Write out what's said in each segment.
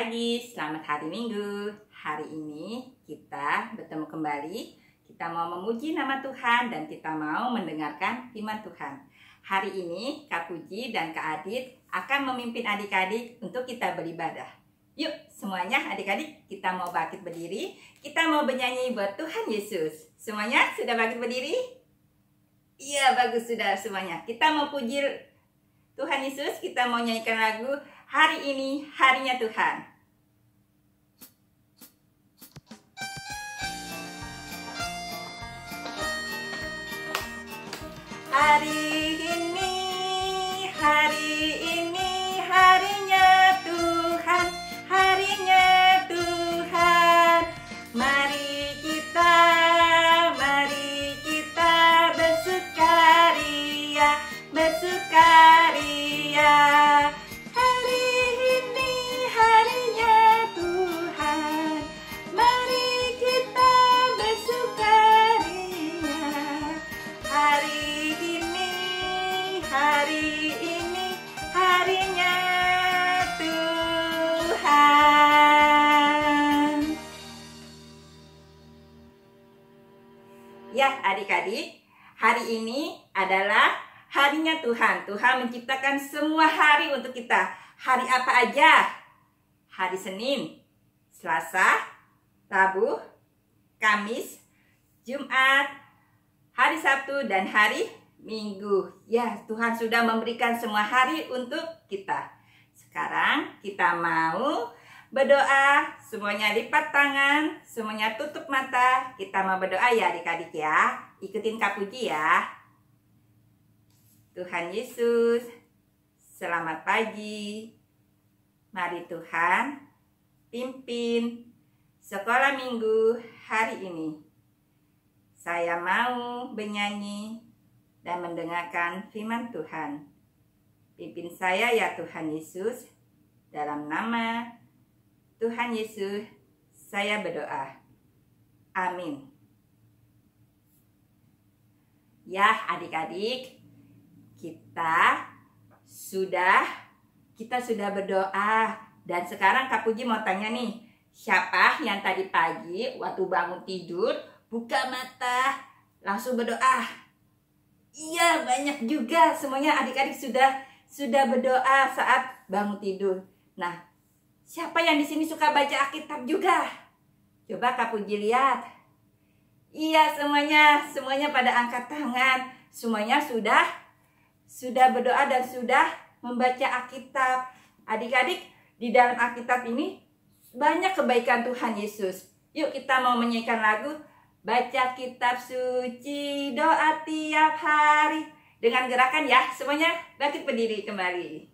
pagi, selamat hari Minggu. Hari ini kita bertemu kembali. Kita mau memuji nama Tuhan dan kita mau mendengarkan firman Tuhan. Hari ini Kak Puji dan Kak Adit akan memimpin adik-adik untuk kita beribadah. Yuk semuanya adik-adik, kita mau bangkit berdiri. Kita mau bernyanyi buat Tuhan Yesus. Semuanya sudah bangkit berdiri? Iya, bagus sudah semuanya. Kita mau puji Tuhan Yesus, kita mau nyanyikan lagu Hari Ini Harinya Tuhan. Hari ini harinya Tuhan, harinya Tuhan. Mari kita bersukaria, bersukaria. Hari ini harinya Tuhan, mari kita bersukaria. Hari ini harinya Tuhan. Ya adik-adik, hari ini adalah harinya Tuhan. Tuhan menciptakan semua hari untuk kita. Hari apa aja? Hari Senin, Selasa, Rabu, Kamis, Jumat, hari Sabtu, dan hari Minggu. Ya, Tuhan sudah memberikan semua hari untuk kita. Sekarang kita mau berdoa. Semuanya lipat tangan, semuanya tutup mata. Kita mau berdoa ya adik-adik ya. Ikutin Kak Puji ya. Tuhan Yesus, selamat pagi. Mari Tuhan pimpin sekolah minggu hari ini. Saya mau bernyanyi dan mendengarkan firman Tuhan. Pimpin saya ya Tuhan Yesus. Dalam nama Tuhan Yesus saya berdoa. Amin. Ya adik-adik, kita sudah berdoa. Dan sekarang Kak Puji mau tanya nih, siapa yang tadi pagi waktu bangun tidur buka mata langsung berdoa? Iya, banyak juga. Semuanya adik-adik sudah berdoa saat bangun tidur. Nah, siapa yang di sini suka baca Alkitab juga? Coba Kak Puji lihat. Iya, semuanya pada angkat tangan. Semuanya sudah berdoa dan sudah membaca Alkitab. Adik-adik, di dalam Alkitab ini banyak kebaikan Tuhan Yesus. Yuk kita mau menyanyikan lagu Baca Kitab Suci, doa tiap hari. Dengan gerakan ya, semuanya bangkit berdiri kembali.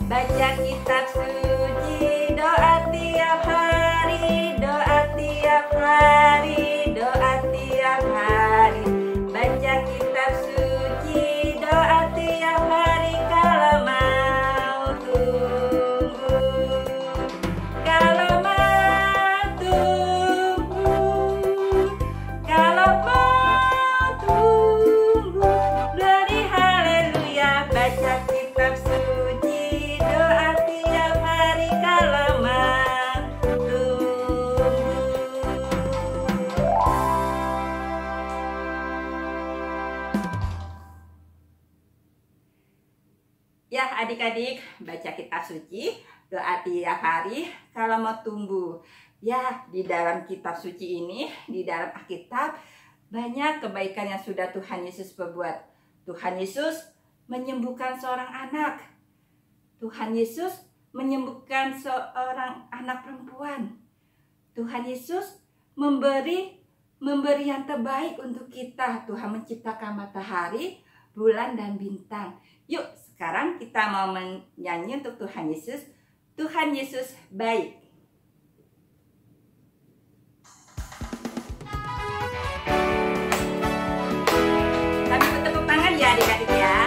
Baca kitab suci, doa tiap hari, doa tiap hari, doa tiap hari. Baca kitab suci, doa tiap hari kalau mau tunggu. Kalau mau tunggu, kalau mau tunggu. Glory haleluya, baca kitab suci, doa tiap hari kalau mau tunggu. Ya adik-adik, baca kitab suci, doa tiap hari kalau mau tumbuh. Ya, di dalam kitab suci ini, di dalam Alkitab, banyak kebaikan yang sudah Tuhan Yesus berbuat. Tuhan Yesus menyembuhkan seorang anak. Tuhan Yesus menyembuhkan seorang anak perempuan. Tuhan Yesus memberi yang terbaik untuk kita. Tuhan menciptakan matahari, bulan, dan bintang. Yuk, sekarang kita mau menyanyi untuk Tuhan Yesus. Tuhan Yesus baik. Sambil bertepuk tangan ya adik-adik ya.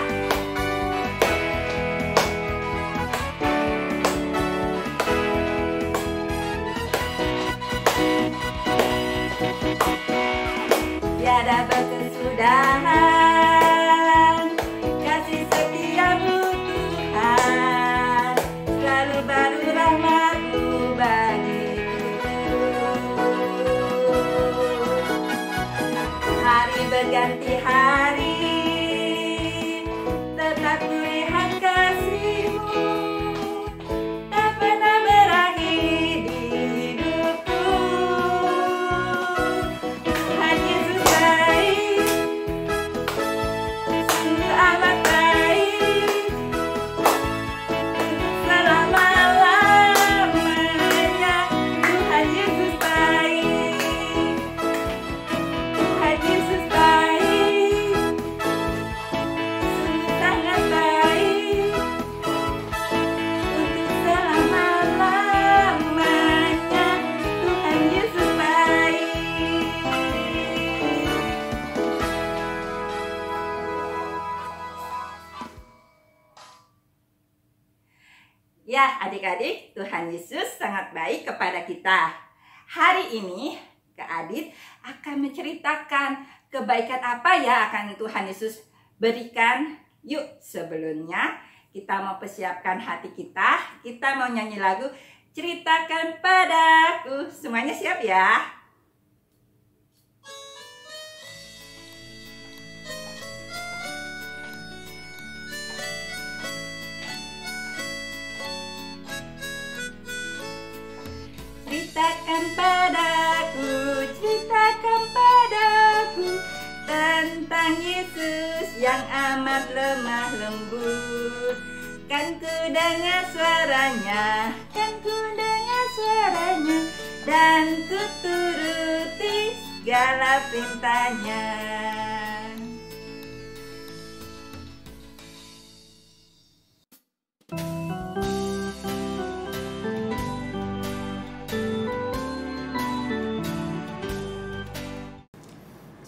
Ya, adik-adik, Tuhan Yesus sangat baik kepada kita. Hari ini, Kak Adit akan menceritakan kebaikan apa ya akan Tuhan Yesus berikan. Yuk, sebelumnya kita mau persiapkan hati kita. Kita mau nyanyi lagu Ceritakan Padaku. Semuanya siap ya? Ceritakan padaku tentang Yesus yang amat lemah lembut. Kan ku dengar suaranya, dan ku turuti segala perintahnya.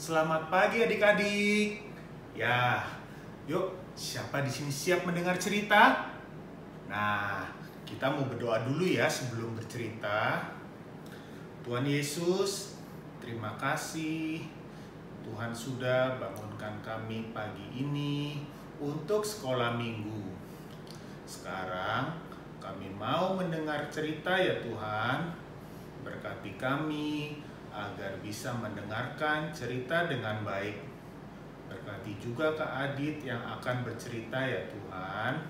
Selamat pagi adik-adik. Ya, yuk, siapa di sini siap mendengar cerita? Nah, kita mau berdoa dulu ya sebelum bercerita. Tuhan Yesus, terima kasih Tuhan sudah bangunkan kami pagi ini untuk sekolah minggu. Sekarang kami mau mendengar cerita ya Tuhan. Berkati kami agar bisa mendengarkan cerita dengan baik. Berkati juga Kak Adit yang akan bercerita ya Tuhan.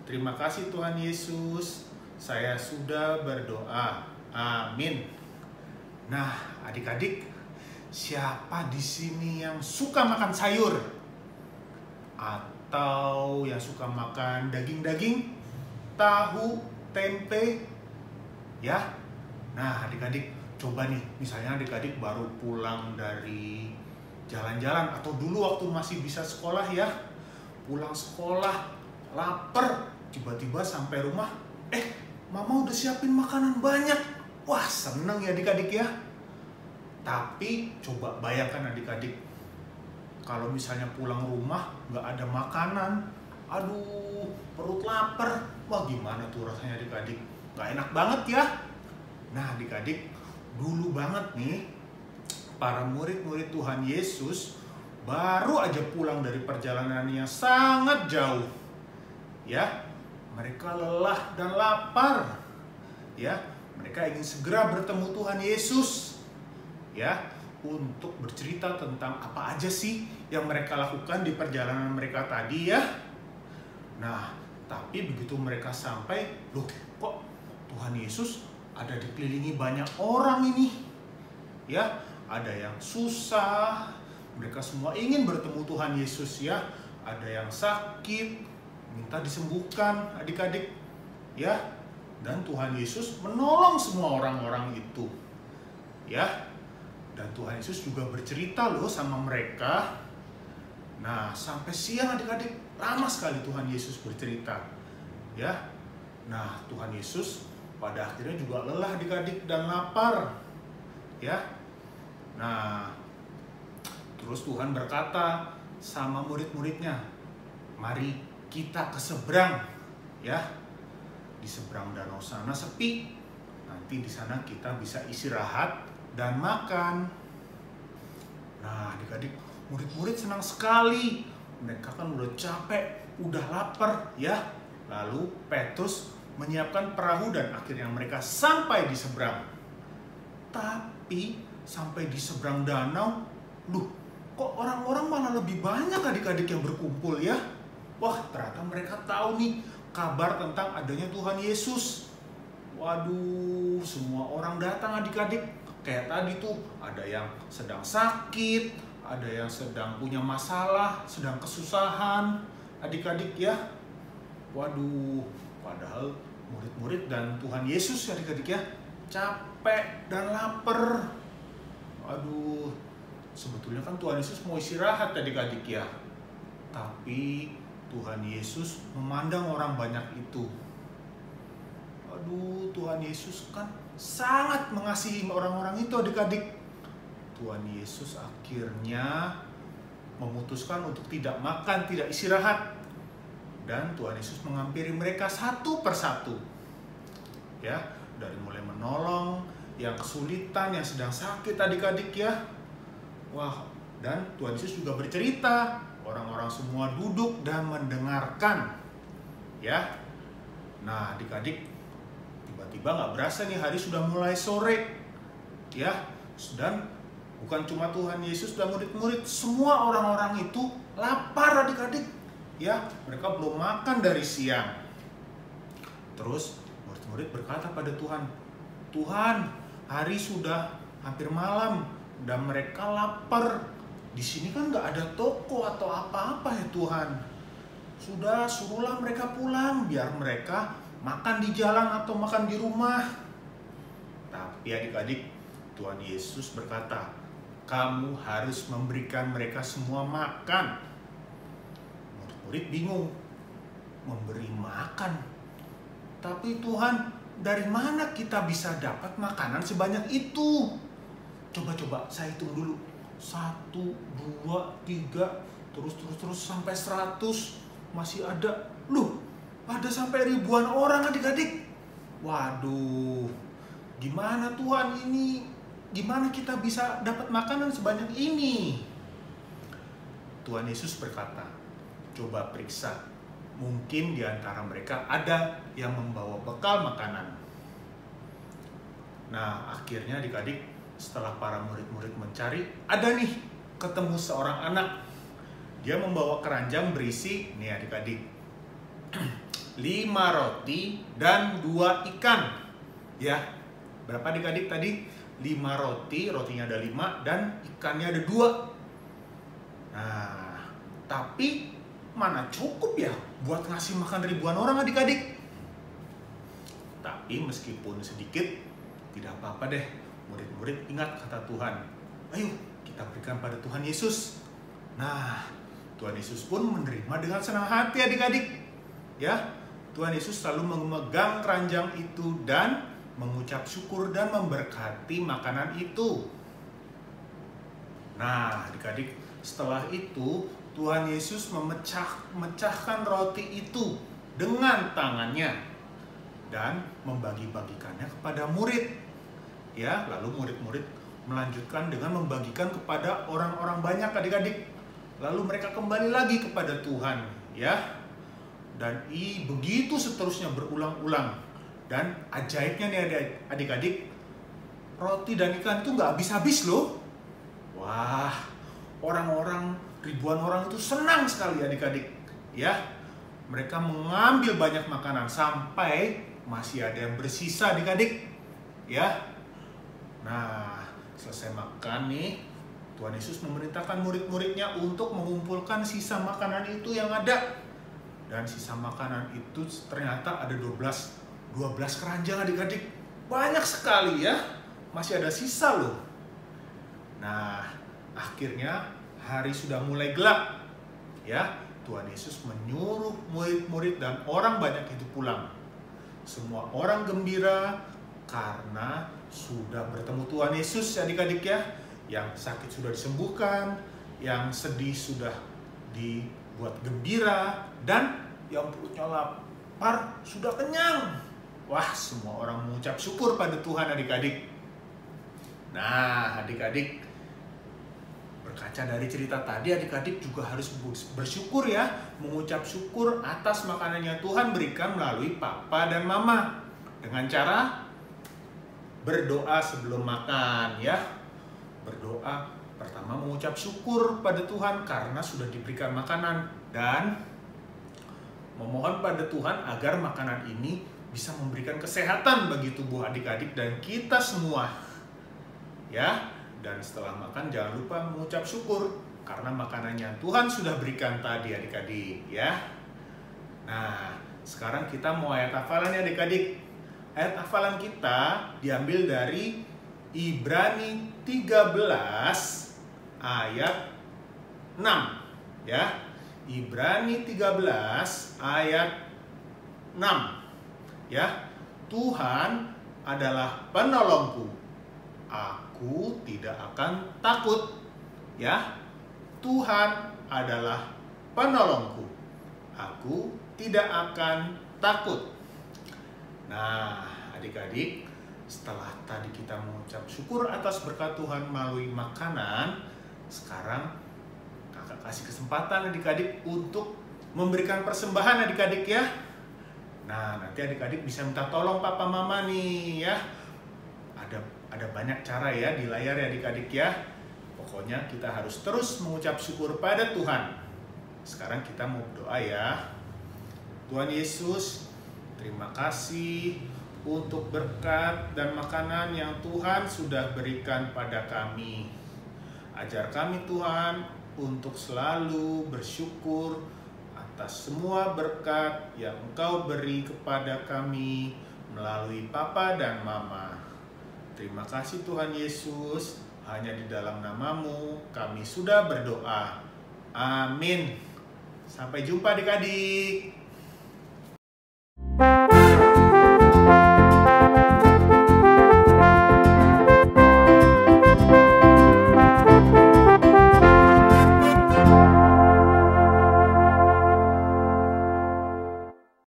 Terima kasih Tuhan Yesus. Saya sudah berdoa. Amin. Nah, adik-adik, siapa di sini yang suka makan sayur? Atau yang suka makan daging-daging? Tahu, tempe? Ya. Nah, adik-adik, coba nih, misalnya adik-adik baru pulang dari jalan-jalan atau dulu waktu masih bisa sekolah ya, pulang sekolah, lapar, tiba-tiba sampai rumah, mama udah siapin makanan banyak. Wah, seneng ya adik-adik ya. Tapi coba bayangkan adik-adik, kalau misalnya pulang rumah nggak ada makanan, aduh, perut lapar, wah gimana tuh rasanya adik-adik? Nggak enak banget ya. Nah adik-adik, dulu banget nih, para murid-murid Tuhan Yesus baru aja pulang dari perjalanan yang sangat jauh. Ya, mereka lelah dan lapar. Ya, mereka ingin segera bertemu Tuhan Yesus. Ya, untuk bercerita tentang apa aja sih yang mereka lakukan di perjalanan mereka tadi ya. Nah, tapi begitu mereka sampai, loh kok Tuhan Yesus ada dikelilingi banyak orang ini. Ya, ada yang susah, mereka semua ingin bertemu Tuhan Yesus ya. Ada yang sakit, minta disembuhkan adik-adik. Ya, dan Tuhan Yesus menolong semua orang-orang itu. Ya, dan Tuhan Yesus juga bercerita loh sama mereka. Nah, sampai siang adik-adik, lama sekali Tuhan Yesus bercerita. Ya, nah Tuhan Yesus pada akhirnya juga lelah adik-adik dan lapar. Ya. Nah, terus Tuhan berkata sama murid-muridnya, mari kita ke seberang. Ya. Di seberang danau sana sepi. Nanti di sana kita bisa istirahat dan makan. Nah, adik-adik, murid-murid senang sekali. Mereka kan udah capek, udah lapar, ya. Lalu Petrus menyiapkan perahu dan akhirnya mereka sampai di seberang. Tapi sampai di seberang danau, kok orang-orang malah lebih banyak adik-adik yang berkumpul ya. Wah, ternyata mereka tahu nih kabar tentang adanya Tuhan Yesus. Waduh, semua orang datang adik-adik. Kayak tadi tuh, ada yang sedang sakit, ada yang sedang punya masalah, sedang kesusahan adik-adik ya. Waduh, padahal murid-murid dan Tuhan Yesus ya adik-adik ya, capek dan lapar. Aduh, sebetulnya kan Tuhan Yesus mau istirahat adik-adik ya. Tapi Tuhan Yesus memandang orang banyak itu. Aduh, Tuhan Yesus kan sangat mengasihi orang-orang itu adik-adik. Tuhan Yesus akhirnya memutuskan untuk tidak makan, tidak istirahat. Dan Tuhan Yesus menghampiri mereka satu persatu. Ya, dari mulai menolong yang kesulitan, yang sedang sakit adik-adik ya. Wah, dan Tuhan Yesus juga bercerita. Orang-orang semua duduk dan mendengarkan. Ya. Nah, adik-adik, tiba-tiba nggak berasa nih hari sudah mulai sore. Ya, dan bukan cuma Tuhan Yesus dan murid-murid, semua orang-orang itu lapar adik-adik. Ya, mereka belum makan dari siang. Terus murid-murid berkata pada Tuhan, Tuhan, hari sudah hampir malam dan mereka lapar. Di sini kan nggak ada toko atau apa-apa ya Tuhan. Sudah, suruhlah mereka pulang biar mereka makan di jalan atau makan di rumah. Tapi adik-adik, Tuhan Yesus berkata, kamu harus memberikan mereka semua makan. Murid-murid bingung, memberi makan. Tapi Tuhan, dari mana kita bisa dapat makanan sebanyak itu? Coba-coba saya hitung dulu. 1, 2, 3, terus sampai 100. Masih ada. Loh, ada sampai ribuan orang adik-adik. Waduh, gimana Tuhan ini? Gimana kita bisa dapat makanan sebanyak ini? Tuhan Yesus berkata, coba periksa. Mungkin di antara mereka ada yang membawa bekal makanan. Nah, akhirnya adik-adik, setelah para murid-murid mencari, ada nih ketemu seorang anak. Dia membawa keranjang berisi, nih adik-adik, 5 roti dan 2 ikan. Ya, berapa adik-adik tadi? 5 roti, rotinya ada 5 dan ikannya ada 2. Nah, tapi mana cukup ya buat ngasih makan ribuan orang adik-adik? Tapi meskipun sedikit, tidak apa-apa deh. Murid-murid ingat kata Tuhan. Ayo kita berikan pada Tuhan Yesus. Nah, Tuhan Yesus pun menerima dengan senang hati adik-adik. Ya, Tuhan Yesus selalu memegang keranjang itu dan mengucap syukur dan memberkati makanan itu. Nah, adik-adik, setelah itu Tuhan Yesus memecahkan roti itu dengan tangannya dan membagi-bagikannya kepada murid. Ya, lalu murid-murid melanjutkan dengan membagikan kepada orang-orang banyak adik-adik. Lalu mereka kembali lagi kepada Tuhan, ya. Dan begitu seterusnya berulang-ulang. Dan ajaibnya nih adik-adik, roti dan ikan itu nggak habis-habis loh. Wah, orang-orang, ribuan orang itu senang sekali adik-adik. Ya, mereka mengambil banyak makanan sampai masih ada yang bersisa adik-adik. Ya, nah selesai makan nih, Tuhan Yesus memerintahkan murid-muridnya untuk mengumpulkan sisa makanan itu yang ada. Dan sisa makanan itu ternyata ada 12 keranjang adik-adik. Banyak sekali ya, masih ada sisa loh. Nah, akhirnya hari sudah mulai gelap. Ya, Tuhan Yesus menyuruh murid-murid dan orang banyak itu pulang. Semua orang gembira karena sudah bertemu Tuhan Yesus adik-adik ya. Yang sakit sudah disembuhkan, yang sedih sudah dibuat gembira, dan yang perutnya lapar sudah kenyang. Wah, semua orang mengucap syukur pada Tuhan adik-adik. Nah, adik-adik, berkaca dari cerita tadi, adik-adik juga harus bersyukur ya, mengucap syukur atas makanan yang Tuhan berikan melalui papa dan mama. Dengan cara berdoa sebelum makan ya. Berdoa pertama mengucap syukur pada Tuhan karena sudah diberikan makanan, dan memohon pada Tuhan agar makanan ini bisa memberikan kesehatan bagi tubuh adik-adik dan kita semua. Ya, dan setelah makan jangan lupa mengucap syukur karena makanan yang Tuhan sudah berikan tadi adik-adik ya. Nah, sekarang kita mau ayat hafalan ya adik-adik. Ayat hafalan kita diambil dari Ibrani 13 ayat 6 ya. Ibrani 13 ayat 6 ya. Tuhan adalah penolongku, aku tidak akan takut ya. Tuhan adalah penolongku, aku tidak akan takut. Nah, adik-adik, setelah tadi kita mengucap syukur atas berkat Tuhan melalui makanan, sekarang kakak kasih kesempatan adik-adik untuk memberikan persembahan adik-adik ya. Nah, nanti adik-adik bisa minta tolong papa mama nih ya. Ada banyak cara ya di layar ya adik-adik ya. Pokoknya kita harus terus mengucap syukur pada Tuhan. Sekarang kita mau berdoa ya. Tuhan Yesus, terima kasih untuk berkat dan makanan yang Tuhan sudah berikan pada kami. Ajar kami Tuhan untuk selalu bersyukur atas semua berkat yang Engkau beri kepada kami melalui Papa dan Mama. Terima kasih Tuhan Yesus, hanya di dalam nama-Mu kami sudah berdoa. Amin. Sampai jumpa adik-adik.